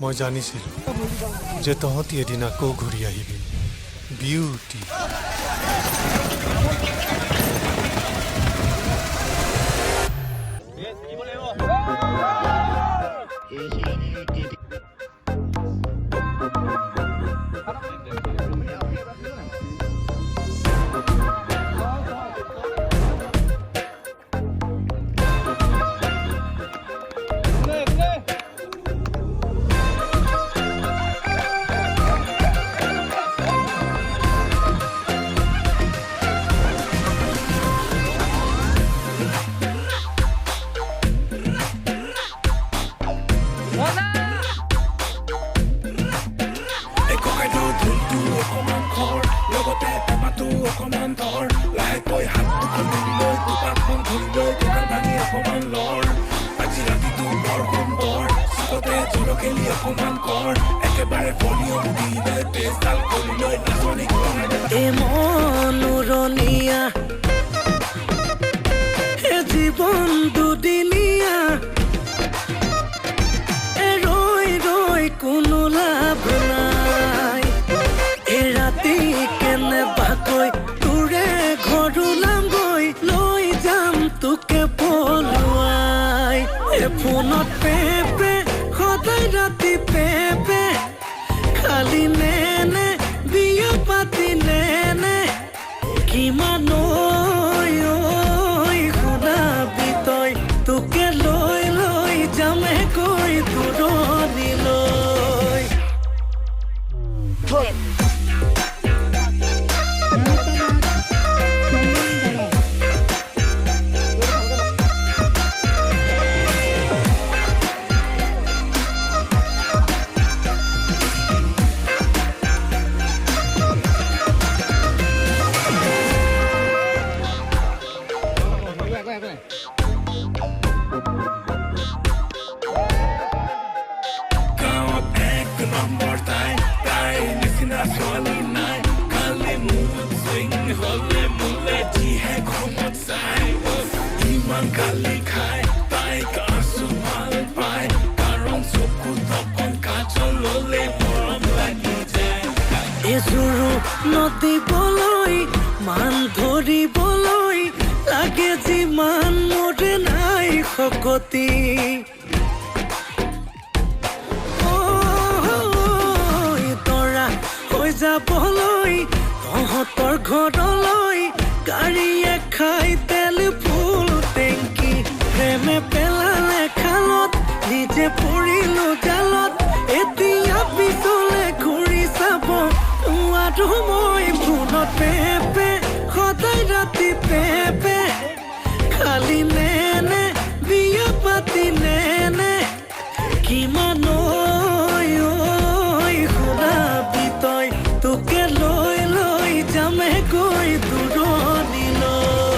মই জানিছিলোঁ যে তহঁতি এদিন আকৌ ঘূৰি আহিবি বিউটি জীবন দুদিনীয়া ৰই ৰই কোনো লাভ নাই এ ৰাতি কেনে বাকৈ তোৰে ঘৰ ওলামগৈ লৈ যাম তোকে পলুৱাই এ ফোনত পেপে সদায় ৰাতি পেপে খালি নেনে বিয়া পাতি নেনে কিমান তোকে লৈ লৈ যামে কৈ দূৰণিলৈ গালি খাই তাইক আছো ভাল পাই কাৰণ চকু তপন কাজল ললে মৰম লাগি যায় এজোৰো নদীবলৈ মান ধৰিবলৈ লাগে যিমান মোৰে নাই শকতি তৰা হৈ যাবলৈ তহঁতৰ ঘৰলৈ গাড়ীয়ে খাই তেল ফুল টেংকি প্ৰেমে পেলালে খালত নিজে পৰিলো জালত এতিয়া পিছলে ঘূৰি চাব নোৱাৰো মই ফোনত পেপে সদায় ৰাতি পেপে খালি নেনে বিয়া পাতি নেনে কিমান শুনাবি তই তোকে লৈ লৈ যামে গৈ দূৰণিলৈ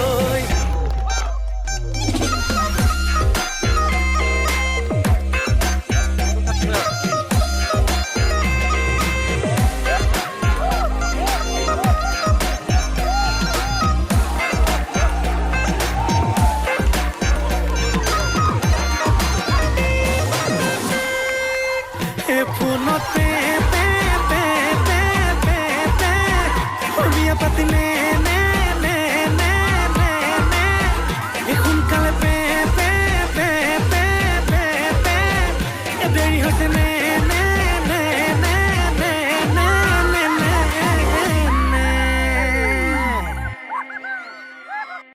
ফোনত পেপে পেপে পেপে বিয়া পাতি নেনে সোনকালে পেপে পেপে পেপে দেৰি হৈছে নে